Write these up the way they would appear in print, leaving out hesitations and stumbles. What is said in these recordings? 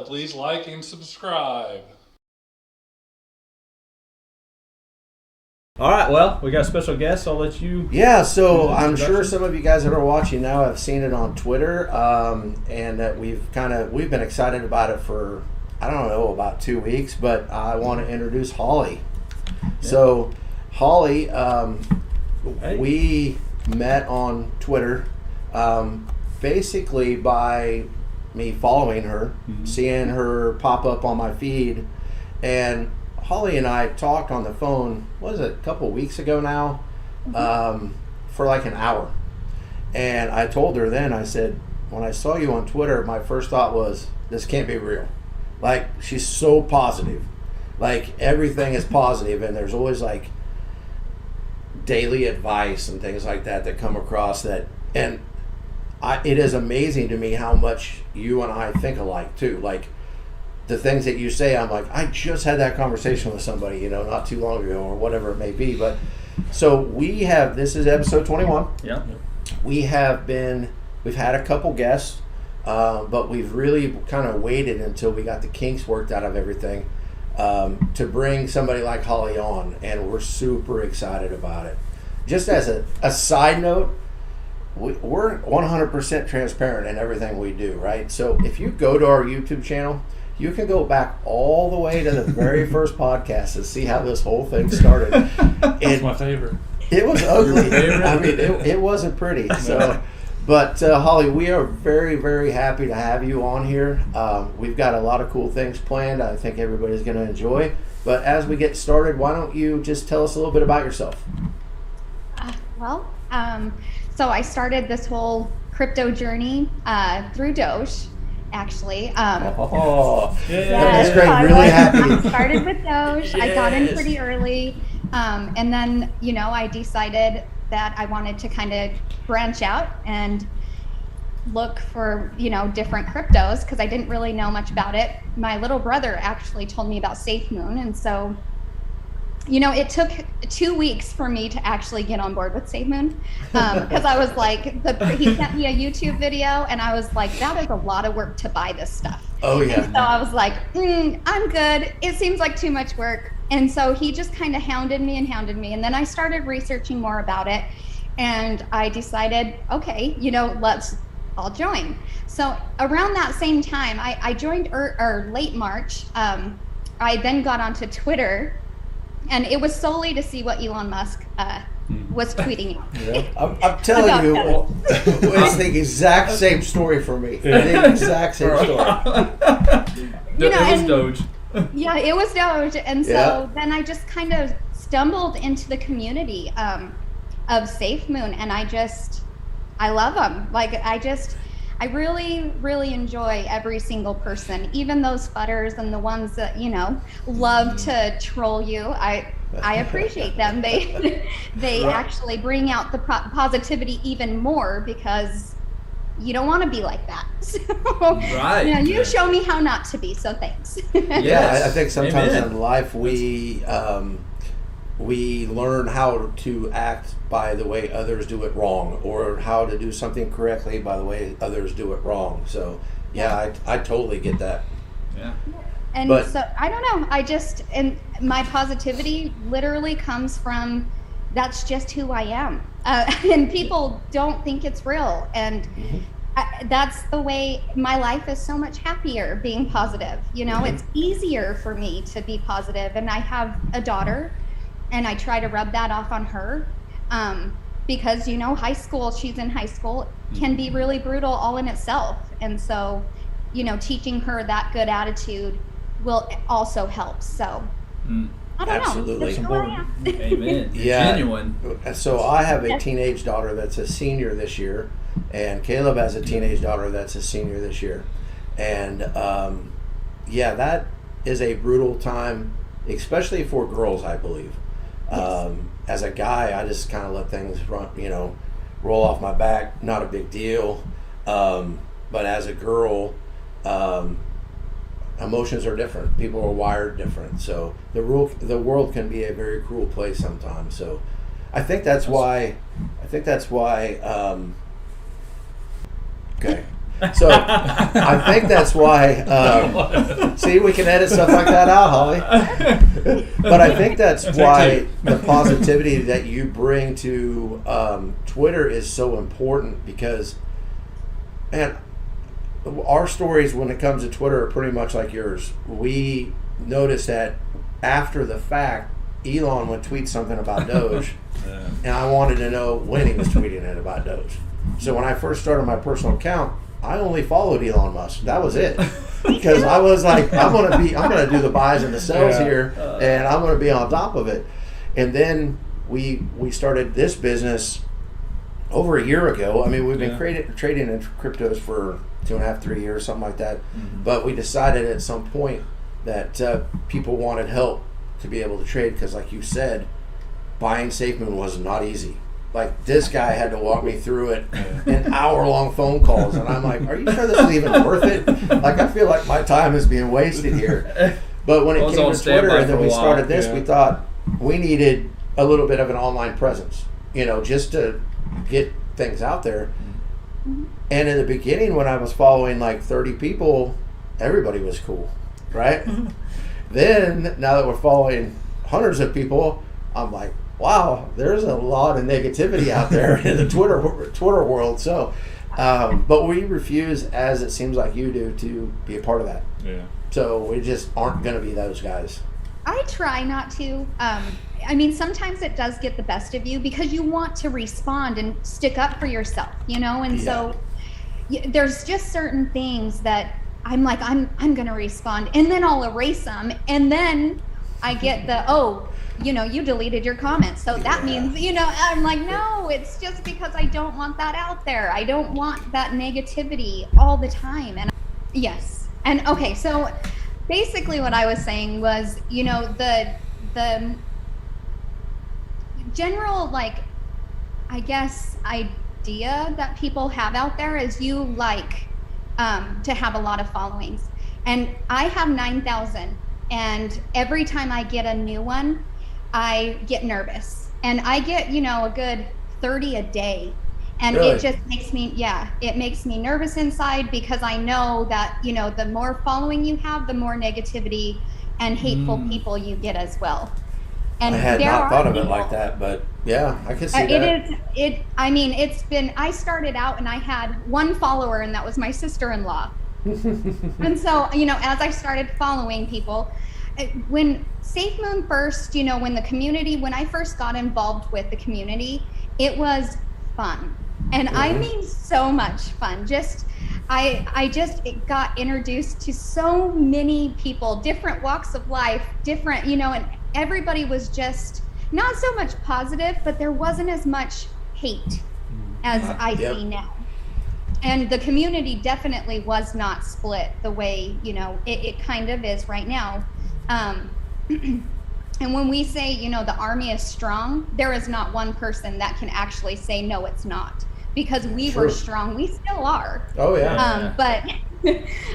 please like and subscribe. All right, well, we got a special guest. I'll let you. Yeah, so do the I'm sure introduction. some of you guys that are watching now have seen it on Twitter, and that we've been excited about it for, I don't know, about 2 weeks. But I want to introduce Holly. So, Holly, Hey. we met on Twitter, basically by me following her, seeing her pop up on my feed, and Holly and I talked on the phone, what was it, a couple weeks ago now, for like an hour. And I told her then, I said, when I saw you on Twitter, my first thought was, this can't be real. Like, she's so positive. Like, everything is positive, and there's always like daily advice and things like that come across that. And it is amazing to me how much you and I think alike too. Like, the things that you say, I'm like, I just had that conversation with somebody, not too long ago or whatever it may be. But so this is episode 21. Yeah. We've had a couple guests, but we've really kind of waited until we got the kinks worked out of everything to bring somebody like Holly on, and we're super excited about it. Just as a side note, we're 100% transparent in everything we do, right? So if you go to our YouTube channel, you can go back all the way to the very first podcast and see how this whole thing started. That's my favorite. It was ugly. favorite? I mean, it wasn't pretty. So, but Holly, we are very, very happy to have you on here. We've got a lot of cool things planned. I think everybody's going to enjoy. But as we get started, why don't you just tell us a little bit about yourself? So I started this whole crypto journey through Doge. Actually, That's great. Really happy. I started with Doge. I got in Yes. pretty early, and then I decided that I wanted to kind of branch out and look for different cryptos because I didn't really know much about it. My little brother actually told me about safemoon, and so it took 2 weeks for me to actually get on board with safemoon because I was like, he sent me a YouTube video and I was like, that is a lot of work to buy this stuff. Oh, yeah. And so I was like, I'm good. It seems like too much work. And so he just kind of hounded me. And then I started researching more about it. And I decided, okay, I'll join. So around that same time, I joined late March. I then got onto Twitter. And it was solely to see what Elon Musk was tweeting out. Yeah. I'm telling you, it's the exact same story for me. The exact same story. It was Doge. Yeah, it was Doge. And so then I just kind of stumbled into the community of safemoon, and I love them. Like, I really, really enjoy every single person, even those fudders and the ones that, love to troll you. I appreciate them. They actually bring out the positivity even more because you don't want to be like that. So, Right. you show me how not to be, so thanks. Yeah, I think sometimes Amen. in life we learn how to act by the way others do it wrong, or how to do something correctly by the way others do it wrong. So yeah, I totally get that. Yeah. And so I don't know. And my positivity literally comes from that's just who I am. And people don't think it's real. And that's the way my life is so much happier being positive. It's easier for me to be positive. And I have a daughter, and I try to rub that off on her because, high school, she's in high school, can be really brutal all in itself. And so, teaching her that good attitude will also help. So I don't Absolutely. know. That's who I am. Amen. Yeah. Genuine. So I have a teenage daughter that's a senior this year, and Caleb has a teenage daughter that's a senior this year. And that is a brutal time, especially for girls, I believe. As a guy, I just kind of let things run, roll off my back. Not a big deal. But as a girl, emotions are different. People are wired different. So the world can be a very cruel place sometimes. So I think that's why. Okay. So I think that's why. See, we can edit stuff like that out, Holly. But I think that's why the positivity that you bring to Twitter is so important because, man, our stories when it comes to Twitter are pretty much like yours. We noticed that after the fact, Elon would tweet something about Doge, and I wanted to know when he was tweeting it about Doge. So when I first started my personal account, I only followed Elon Musk. That was it, because I was like, I'm gonna do the buys and the sells here, and I'm gonna be on top of it. And then we started this business over a year ago. I mean, we've been trading in cryptos for 2.5, 3 years, something like that. Mm-hmm. But we decided at some point that people wanted help to be able to trade because, like you said, buying SafeMoon was not easy. Like, this guy had to walk me through it in hour-long phone calls, and I'm like, are you sure this is even worth it? Like, I feel like my time is being wasted here. But when it came to Twitter and then we started this, we thought we needed a little bit of an online presence, just to get things out there. And in the beginning, when I was following like 30 people, everybody was cool, right? Then, now that we're following hundreds of people, I'm like, wow, there's a lot of negativity out there in the Twitter world. So, but we refuse, as it seems like you do, to be a part of that. Yeah. So we just aren't going to be those guys. I try not to. I mean, sometimes it does get the best of you because you want to respond and stick up for yourself, and so there's just certain things that I'm like, I'm going to respond, and then I'll erase them, and then I get you deleted your comments, so that means, I'm like, no, it's just because I don't want that out there. I don't want that negativity all the time. And yes. And okay, so basically what I was saying was, the general, I guess, idea that people have out there is you like to have a lot of followings. And I have 9,000, and every time I get a new one, I get nervous, and I get, a good 30 a day. And really? It just makes me nervous inside because I know that, the more following you have, the more negativity and hateful people you get as well. And I had not thought of it like that, but yeah, I can see that. I started out and I had one follower, and that was my sister-in-law. And so, as I started following people, when SafeMoon first, when I first got involved with the community, it was fun. And I mean so much fun. I just got introduced to so many people, different walks of life, different, and everybody was just not so much positive, but there wasn't as much hate as I see now. And the community definitely was not split the way, it kind of is right now. And when we say, the army is strong, there is not one person that can actually say, no, it's not. Because we were strong. We still are. Oh, yeah. But,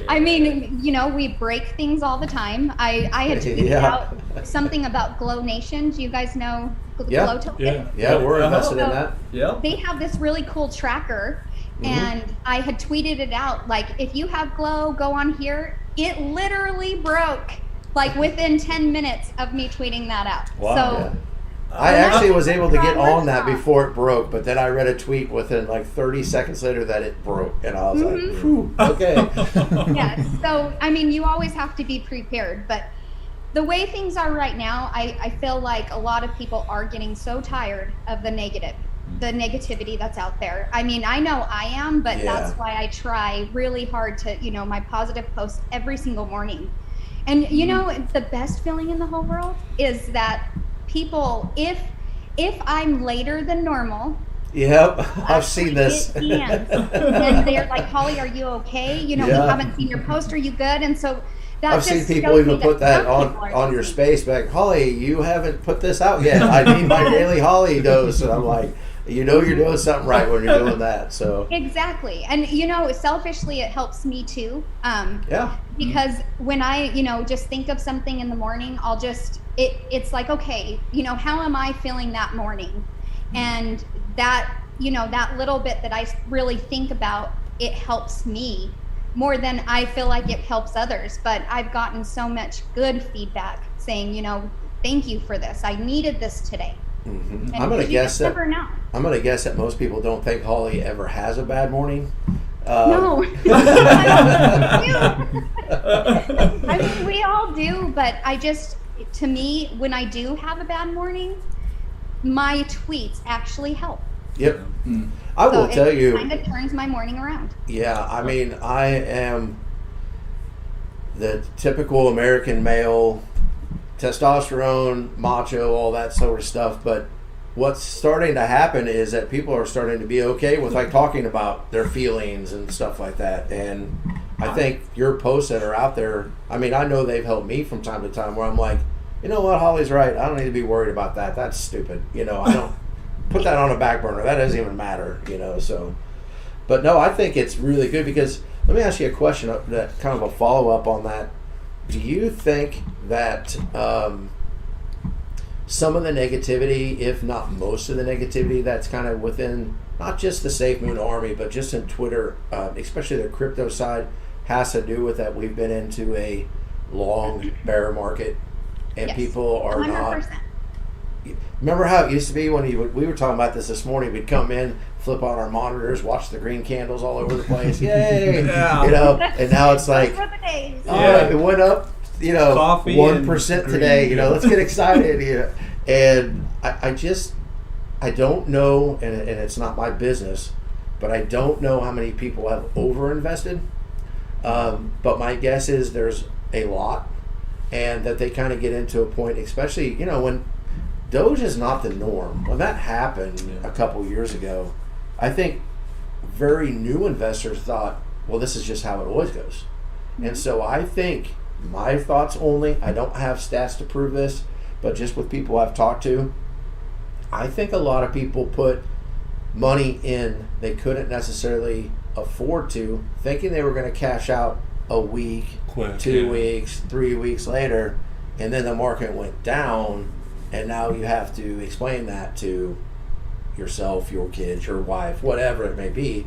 I mean, we break things all the time. I had tweeted out something about Glow Nation. Do you guys know Glow Token? Yeah, we're invested in that. Yeah. They have this really cool tracker. And I had tweeted it out, if you have Glow, go on here. It literally broke. Within 10 minutes of me tweeting that out. Wow. So I actually was able to get on that before it broke, but then I read a tweet within 30 seconds later that it broke, and I was like, phew, okay. Yes. So, you always have to be prepared, but the way things are right now, I feel like a lot of people are getting so tired of the negativity that's out there. I know I am, but that's why I try really hard to, my positive posts every single morning. And the best feeling in the whole world is that people, if I'm later than normal. Yep, I've seen this. And they're like, Holly, are you okay? We haven't seen your post. Are you good? And so I've seen people even put that on your space back. Holly, you haven't put this out yet. I need my daily Holly dose. And I'm like, you're doing something right when you're doing that. So exactly. And selfishly it helps me too. Because when I just think of something in the morning, it's like, okay, how am I feeling that morning? And that that little bit that I really think about, it helps me more than I feel like it helps others. But I've gotten so much good feedback saying, thank you for this. I needed this today. Mm-hmm. I'm gonna guess that most people don't think Holly ever has a bad morning. No. I mean, we all do, but to me, when I do have a bad morning, my tweets actually help. Yep. I will tell you. It kind of turns my morning around. Yeah, I mean, I am the typical American male, testosterone, macho, all that sort of stuff, but what's starting to happen is that people are starting to be okay with like talking about their feelings and stuff like that. And I think your posts that are out there, I mean, I know they've helped me from time to time where I'm like, you know what, Holly's right. I don't need to be worried about that. That's stupid. I don't put that on a back burner. That doesn't even matter, so. But no, I think it's really good because let me ask you a question that kind of a follow-up on that. Do you think that some of the negativity, if not most of the negativity that's kind of within not just the SafeMoon army, but just in Twitter, especially the crypto side, has to do with that we've been into a long bear market and yes, people are 100%. not. Remember how it used to be when we were talking about this morning? We'd come in, flip on our monitors, watch the green candles all over the place. Yay! Yeah. And now it's like, it went up, 1% today. Let's get excited. And I don't know, and it's not my business, but I don't know how many people have overinvested. But my guess is there's a lot, and that they kind of get into a point, especially when Doge is not the norm. When that happened a couple years ago, I think very new investors thought, well, this is just how it always goes. Mm-hmm. And so I think, my thoughts only, I don't have stats to prove this, but just with people I've talked to, I think a lot of people put money in they couldn't necessarily afford to, thinking they were going to cash out a week, 2 weeks, 3 weeks later, and then the market went down. And now you have to explain that to yourself, your kids, your wife, whatever it may be.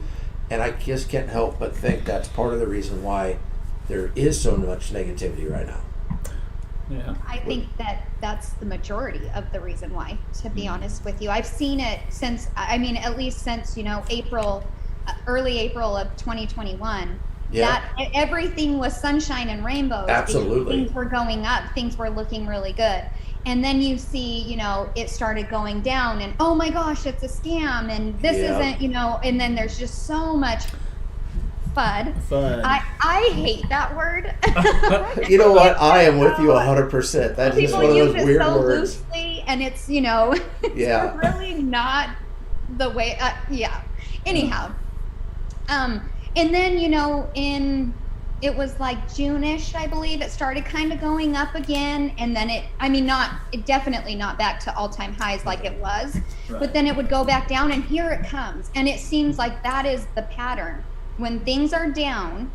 And I just can't help but think that's part of the reason why there is so much negativity right now. Yeah. I think that's the majority of the reason why, to be honest with you. I've seen it since, at least since, early April of 2021. Yeah. That everything was sunshine and rainbows. Absolutely. Things were going up. Things were looking really good. And then you see, it started going down and, oh my gosh, it's a scam. And this isn't, and then there's just so much FUD. I hate that word. You know what? I am with you 100%. That's just one of those weird so words. Loosely, and it's, it's really not the way, Anyhow. And then, it was like June-ish, I believe, it started kind of going up again. And then definitely not back to all-time highs like it was, but then it would go back down and here it comes. And it seems like that is the pattern. When things are down,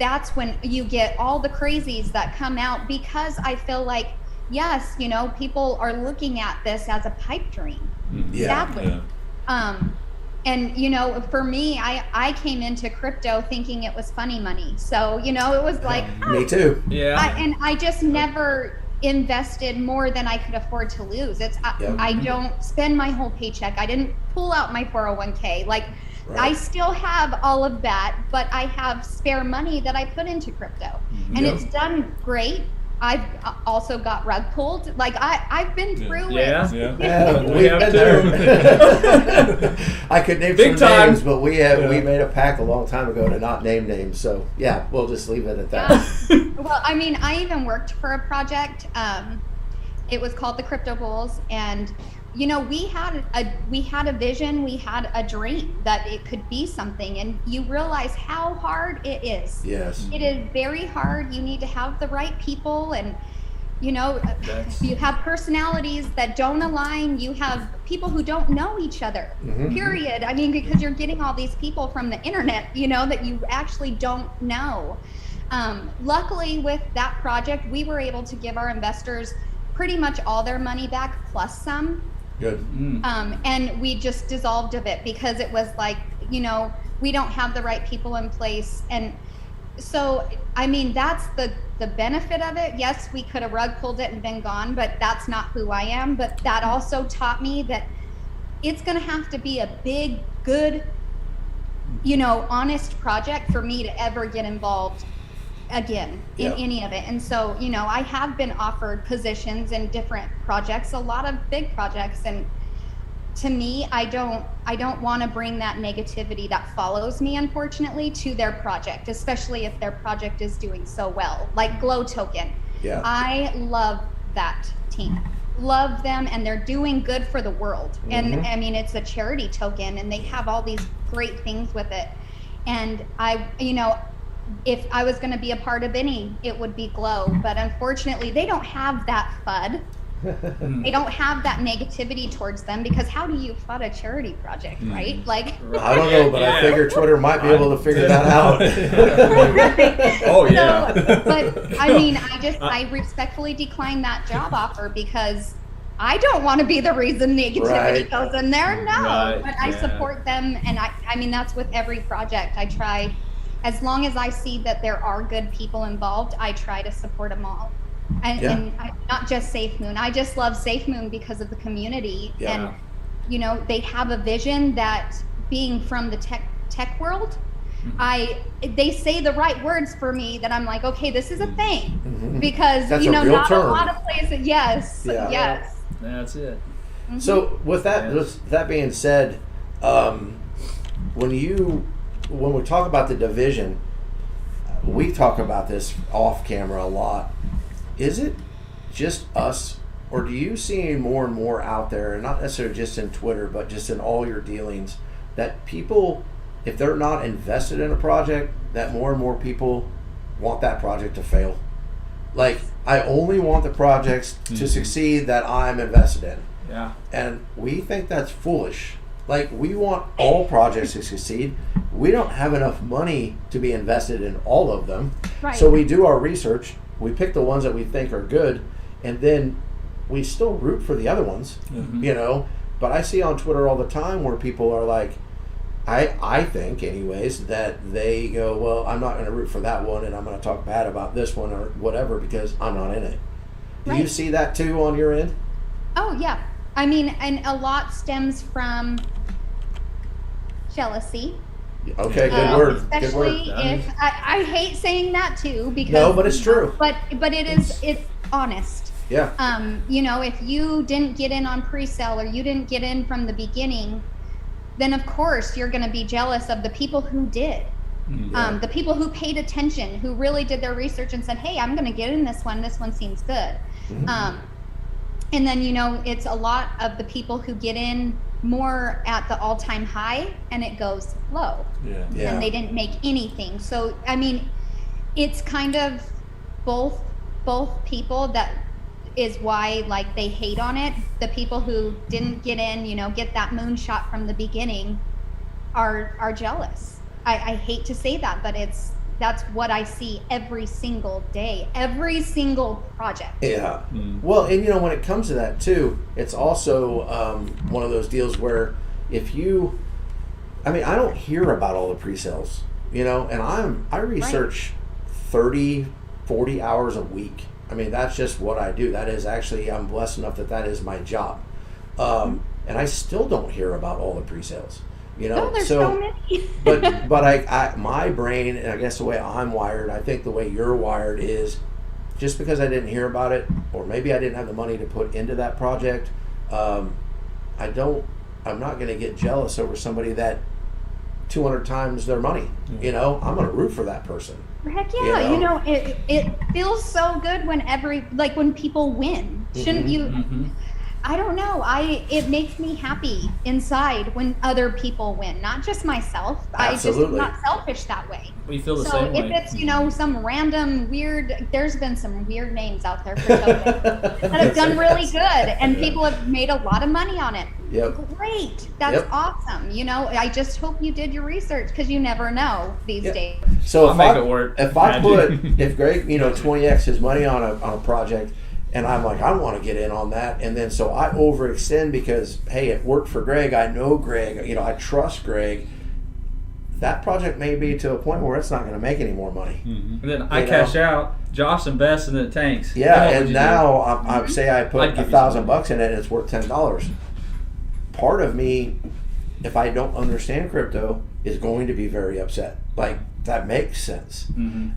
that's when you get all the crazies that come out, because I feel like, yes, people are looking at this as a pipe dream. Sadly. Yeah. And, for me, I came into crypto thinking it was funny money. So, it was like, me too. Yeah. I just never invested more than I could afford to lose. I don't spend my whole paycheck. I didn't pull out my 401k. I still have all of that, but I have spare money that I put into crypto. And it's done great. I've also got rug pulled. I've been through it. Yeah, we have too. I could name some names, but we made a pact a long time ago to not name names. So yeah, we'll just leave it at that. Well, I even worked for a project. It was called the Crypto Bulls, and we had a vision, we had a dream that it could be something, and you realize how hard it is. Yes. It is very hard. You need to have the right people, and you have personalities that don't align. You have people who don't know each other, period. Because you're getting all these people from the internet, that you actually don't know. Luckily with that project, we were able to give our investors pretty much all their money back plus some. Good. And we just dissolved of it because it was like, we don't have the right people in place. And so, I mean, that's the benefit of it. Yes, we could have rug pulled it and been gone, but that's not who I am. But that also taught me that it's going to have to be a big, good, honest project for me to ever get involved again in any of it. And so, I have been offered positions in different projects, a lot of big projects, and to me, I don't want to bring that negativity that follows me, unfortunately, to their project, especially if their project is doing so well, like Glow Token. Yeah. I love that team. Love them, and they're doing good for the world. And I mean, it's a charity token, and they have all these great things with it. And if I was going to be a part of any, it would be Glow. But unfortunately, they don't have that FUD. They don't have that negativity towards them, because how do you FUD a charity project, right? Like, I don't know, but I figure Twitter might be able to figure that out. Oh yeah. So, but I mean, I respectfully decline that job offer, because I don't want to be the reason negativity goes in there. No, but I support them, and I mean, that's with every project. I try, as long as I see that there are good people involved, I try to support them all. And not just SafeMoon. I just love SafeMoon because of the community. And they have a vision that, being from the tech world, they say the right words for me that I'm like, okay, this is a thing, because that's not term. a lot of places. Yes. That's it. So with that being said, when we talk about the division, we talk about this off camera a lot. Is it just us, or do you see more and more out there, and not necessarily just in Twitter, but just in all your dealings, that people, if they're not invested in a project, that more and more people want that project to fail? Like, I only want the projects to succeed that I'm invested in. Yeah. And we think that's foolish. Like, we want all projects to succeed. We don't have enough money to be invested in all of them. Right. So we do our research. We pick the ones that we think are good, and then we still root for the other ones, But I see on Twitter all the time where people are like, I think anyways, that they go, well, I'm not going to root for that one, and I'm going to talk bad about this one or whatever because I'm not in it. Do you see that too on your end? Oh, yeah. I mean, and a lot stems from jealousy. Okay, good word. Especially if I hate saying that too, because no, but it's true. But it's honest. Yeah. If you didn't get in on pre-sale, or you didn't get in from the beginning, then of course you're going to be jealous of the people who did. The people who paid attention, who really did their research and said, hey, I'm going to get in this one. This one seems good. And then, it's a lot of the people who get in more at the all-time high, and it goes low. Yeah. And they didn't make anything. So, I mean, it's kind of both people. That is why, like, they hate on it. The people who didn't get in, get that moonshot from the beginning are jealous. I hate to say that, but that's what I see every single day, every single project. Yeah. Well, and when it comes to that too, it's also one of those deals where I don't hear about all the pre-sales, and I research 30, 40 hours a week. I mean, that's just what I do. That is actually, I'm blessed enough that is my job. And I still don't hear about all the pre-sales. No, there's so many. but I my brain, and I guess the way I'm wired, I think the way you're wired is, just because I didn't hear about it, or maybe I didn't have the money to put into that project, I'm not going to get jealous over somebody that 200 times their money. I'm going to root for that person. Heck yeah! It feels so good when people win. Shouldn't you? I don't know. It makes me happy inside when other people win, not just myself. Absolutely. I'm not selfish that way. We feel the same way. So if it's, some random weird, there's been some weird names out there for tokens that have done really good, and people have made a lot of money on it. Yep. Great. That's awesome. I just hope you did your research, because you never know these days. So I'll make it work. If Greg, 20x his money on a project, and I'm like, I want to get in on that. And then so I overextend because, hey, it worked for Greg. I know Greg. I trust Greg. that project may be to a point where it's not going to make any more money. And then I cash out, Josh invests in the tanks. Yeah, Then what would and you now I say I put I'd give you $1,000 in it and it's worth $10. Part of me, if I don't understand crypto, is going to be very upset. Like, that makes sense.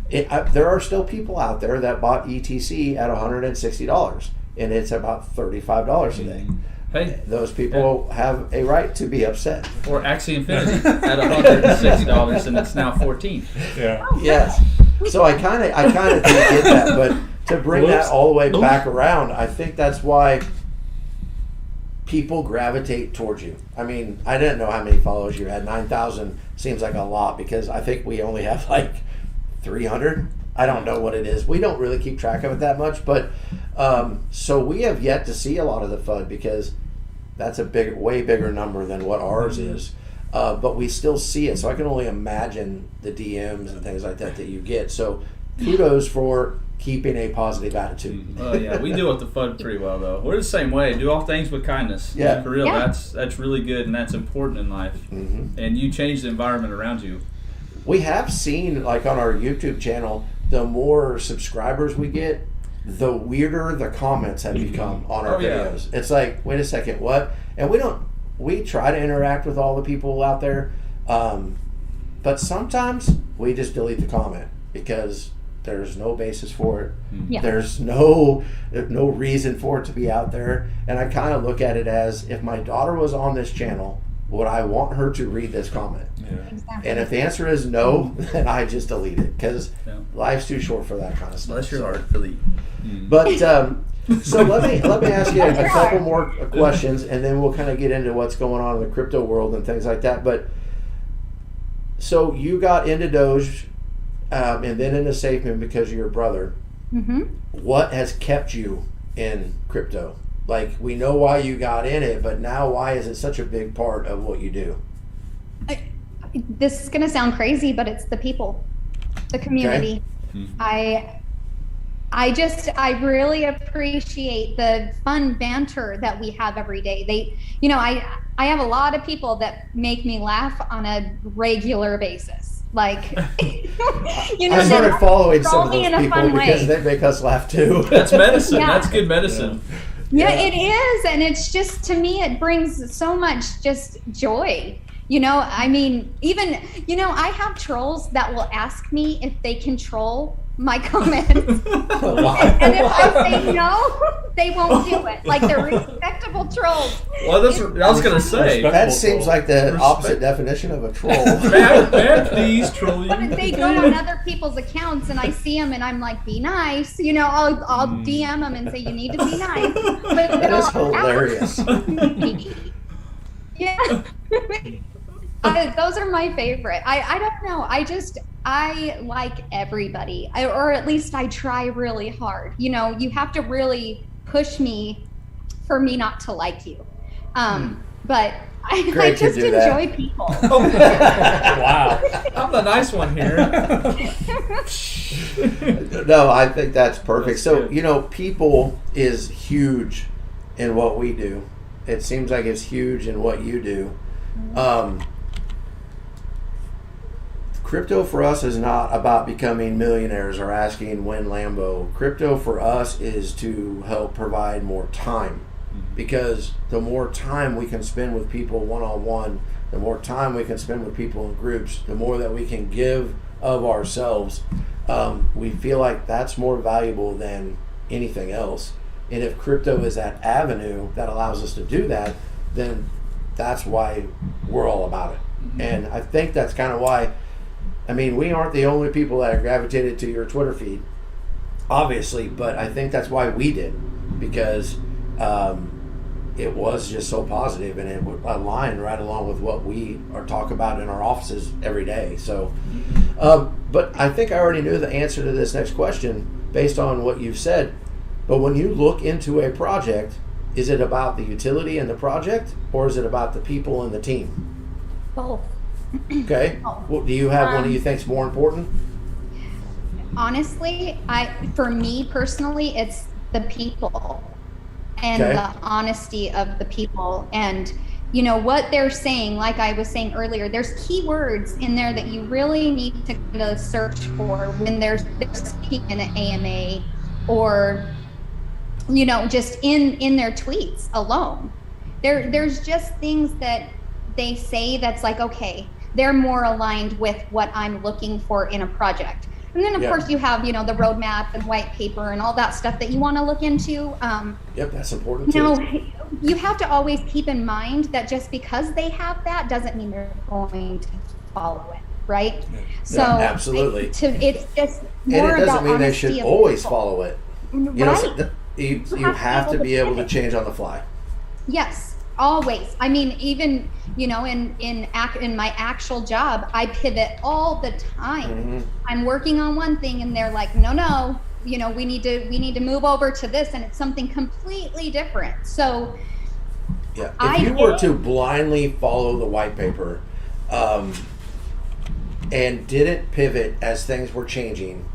There are still people out there that bought ETC at $160 and it's about $35 a day. Hey, Those people have a right to be upset. or Axie Infinity at $160 and it's now $14. Yeah. Yes. So I kind of do get that, but to bring that all the way back around, I think that's why people gravitate towards you. I mean, I didn't know how many followers you had. 9,000 seems like a lot because I think we only have like 300. I don't know what it is. We don't really keep track of it that much, but so we have yet to see a lot of the FUD because that's a way bigger number than what ours is. But we still see it, so I can only imagine the DMs and things like that you get. So kudos for keeping a positive attitude. Oh yeah, we deal with the FUD pretty well though. We're the same way. Do all things with kindness. Yeah, for real. Yeah. That's really good and that's important in life. And you change the environment around you. We have seen, like on our YouTube channel, the more subscribers we get, the weirder the comments have become on our videos. It's like, wait a second, what? And we try to interact with all the people out there, but sometimes we just delete the comment because there's no basis for it. Yeah. There's no reason for it to be out there. And I kind of look at it as, if my daughter was on this channel, would I want her to read this comment? Exactly. And if the answer is no, then I just delete it because life's too short for that kind of stuff. Bless your heart, delete. But so let me ask you a couple more questions, and then we'll kind of get into what's going on in the crypto world and things like that. But so you got into Doge, and then into SafeMoon because of your brother. What has kept you in crypto? Like, we know why you got in it, but now why is it such a big part of what you do? This is going to sound crazy, but it's the people, the community. I really appreciate the fun banter that we have every day. I have a lot of people that make me laugh on a regular basis. Like, I started following some of those people because they make us laugh too. That's medicine. That's good medicine. Yeah, it is. And it's just, to me, it brings so much just joy. I mean, even, I have trolls that will ask me if they can troll my comments. And if I say no, they won't do it. Like, they're respectable trolls. Well, that's what I was going to say. That seems like the opposite definition of a troll. Man, please troll you. But they go on other people's accounts and I see them and I'm like, be nice. I'll DM them and say, you need to be nice. But that is hilarious. Yeah. Those are my favorite. I don't know. I like everybody, or at least I try really hard. You have to really push me for me not to like you. But I just enjoy people. Wow. I'm the nice one here. No, I think that's perfect. So, people is huge in what we do. It seems like it's huge in what you do. Crypto for us is not about becoming millionaires or asking when Lambo. Crypto for us is to help provide more time, because the more time we can spend with people one-on-one, the more time we can spend with people in groups, the more that we can give of ourselves. We feel like that's more valuable than anything else. And if crypto is that avenue that allows us to do that, then that's why we're all about it. And I think that's kind of why, we aren't the only people that have gravitated to your Twitter feed, obviously, but I think that's why we did, because it was just so positive and it would align right along with what we are talking about in our offices every day. So, but I think I already knew the answer to this next question based on what you've said. But when you look into a project, is it about the utility and the project, or is it about the people and the team? Both. Okay. Well, do you have one that you think's more important? Honestly, for me personally, it's the people and the honesty of the people. And what they're saying, like I was saying earlier, there's keywords in there that you really need to kind of search for when they're speaking in an AMA, or just in their tweets alone. There's just things that they say that's like, okay, they're more aligned with what I'm looking for in a project. And then, of course, you have, the roadmap and white paper and all that stuff that you want to look into. Yep, that's important too. You have to always keep in mind that just because they have that doesn't mean they're going to follow it, right? Yeah. So absolutely. It's just more and it doesn't about mean they should always follow it. Right. You have to be able to change on the fly. Yes, always. I mean, even in my actual job, I pivot all the time. Mm-hmm. I'm working on one thing, and they're like, no, we need to move over to this, and it's something completely different. So, yeah, if you were to blindly follow the white paper, and didn't pivot as things were changing,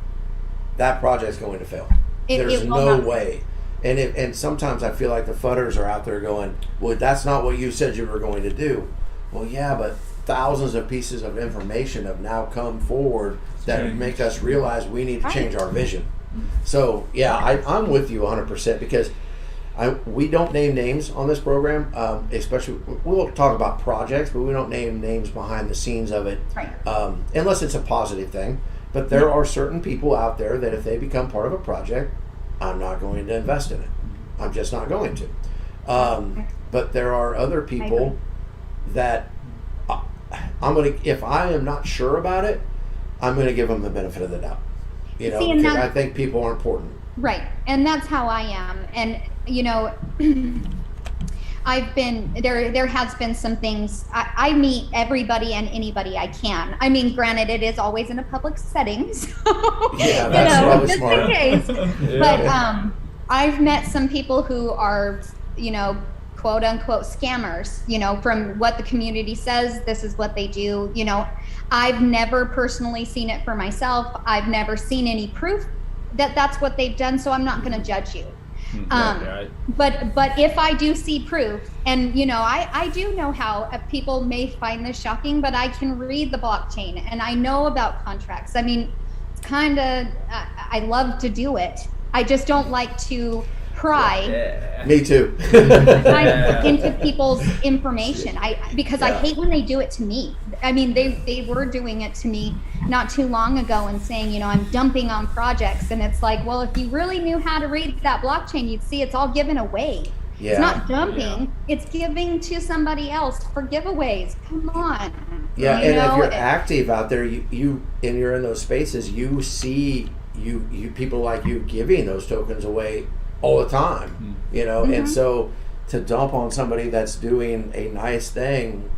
that project's going to fail. There's no way. And sometimes I feel like the fudders are out there going, well, that's not what you said you were going to do. Well, yeah, but thousands of pieces of information have now come forward that make us realize we need to change our vision. So, yeah, I'm with you 100% because we don't name names on this program, especially we'll talk about projects, but we don't name names behind the scenes of it, unless it's a positive thing. But there are certain people out there that if they become part of a project, I'm not going to invest in it. I'm just not going to. But there are other people that I'm going to, if I am not sure about it, I'm going to give them the benefit of the doubt. Because I think people are important. Right. And that's how I am. And, I've been there has been some things. I meet everybody and anybody I can. I mean, granted, it is always in a public setting, so yeah, that's probably smart. In case. But I've met some people who are, quote unquote scammers, from what the community says, this is what they do. I've never personally seen it for myself. I've never seen any proof that that's what they've done, so I'm not going to judge you. But if I do see proof, and I do know how people may find this shocking, but I can read the blockchain and I know about contracts. I mean, it's kind of I love to do it. I just don't like to pry. Yeah. Me too. Into people's information. I hate when they do it to me. I mean, they were doing it to me not too long ago and saying, I'm dumping on projects, and it's like, well, if you really knew how to read that blockchain, you'd see it's all given away. Yeah. It's not dumping, it's giving to somebody else for giveaways. Come on. Yeah, and if you're active out there, you and you're in those spaces, you see you people like you giving those tokens away all the time, and so to dump on somebody that's doing a nice thing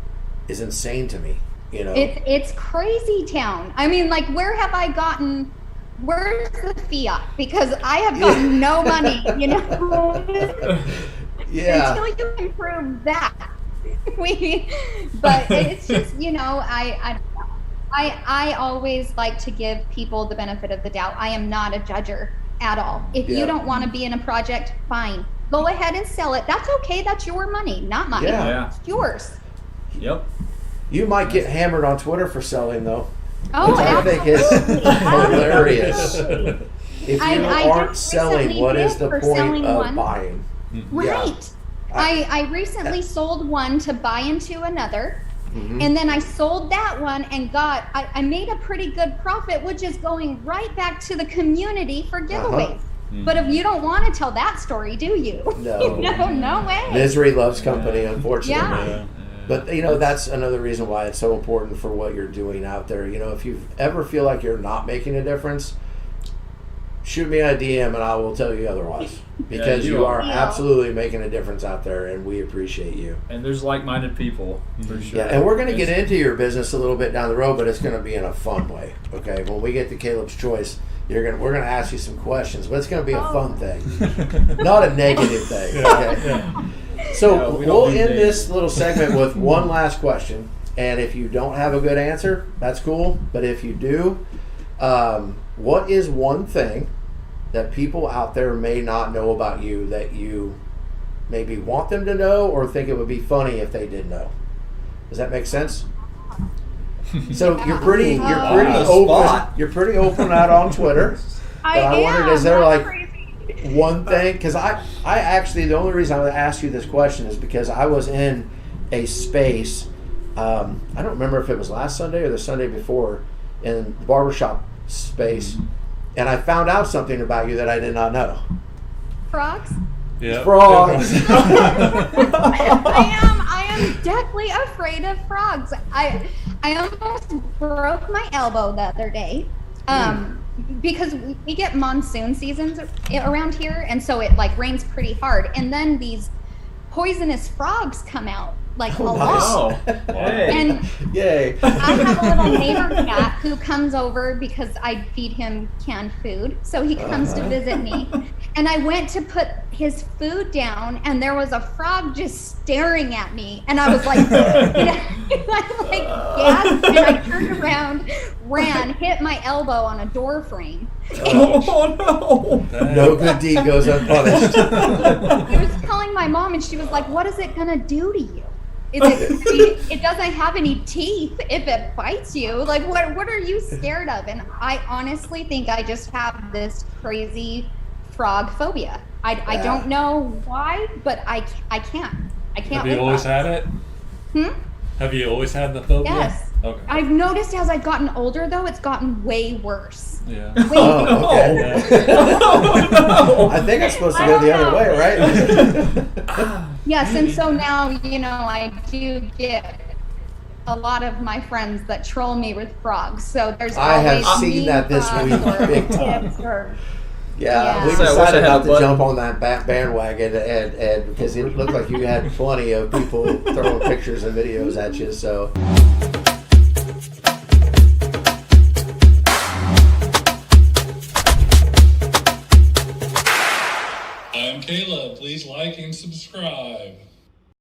is insane to me. It's crazy town. I mean, like, where's the fiat? Because I have gotten no money, Yeah. Until you can prove that. But it's just, I always like to give people the benefit of the doubt. I am not a judger at all. If you don't want to be in a project, fine. Go ahead and sell it. That's okay. That's your money, not mine. Yeah. It's yours. Yep. You might get hammered on Twitter for selling, though. Oh, which I think is hilarious. If you aren't selling, what is the point of buying? Right. Yeah. I recently sold one to buy into another. Mm-hmm. And then I sold that one and I made a pretty good profit, which is going right back to the community for giveaways. Mm-hmm. But if you don't want to tell that story, do you? No. No way. Misery loves company, unfortunately. Yeah. But, that's another reason why it's so important for what you're doing out there. If you ever feel like you're not making a difference, shoot me a DM and I will tell you otherwise. Because you are absolutely making a difference out there, and we appreciate you. And there's like-minded people, for sure. Yeah, and we're going to get into your business a little bit down the road, but it's going to be in a fun way. Okay, when we get to Caleb's Choice, we're going to ask you some questions, but it's going to be a fun thing, not a negative thing. Okay. Yeah. So we'll end this little segment with one last question, and if you don't have a good answer, that's cool. But if you do, what is one thing that people out there may not know about you that you maybe want them to know or think it would be funny if they did know. Does that make sense? So you're pretty open. You're pretty open out on Twitter. But I wondered, is there like one thing? Because I actually, the only reason I would ask you this question is because I was in a space. I don't remember if it was last Sunday or the Sunday before in the barbershop space, and I found out something about you that I did not know. Frogs? Yeah. Frogs. I am deathly afraid of frogs. I almost broke my elbow the other day. Because we get monsoon seasons around here, and so it like rains pretty hard, and then these poisonous frogs come out like a lot. And yay! I have a little neighbor cat who comes over because I feed him canned food, so he comes to visit me. And I went to put his food down, and there was a frog just staring at me, and I was like, I like gasped, and I turned around, ran, hit my elbow on a door frame. Oh no! No good deed goes unpunished. I was calling my mom, and she was like, "What is it gonna do to you? It doesn't have any teeth if it bites you. Like, what are you scared of?" And I honestly think I just have this crazy frog phobia. I don't know why, but I can't. Have you always had it? Have you always had the phobia? Yes. Okay. I've noticed as I've gotten older, though, it's gotten way worse. Yeah. Way worse. Okay. I think I'm supposed to go the other way, right? Yes, and so now, I do get a lot of my friends that troll me with frogs. So there's I have always seen that this week, big time. Yeah, we So I wish I decided had not a to button. jump on that bandwagon, and because it looked like you had plenty of people throwing pictures and videos at you. So. I'm Caleb. Please like and subscribe.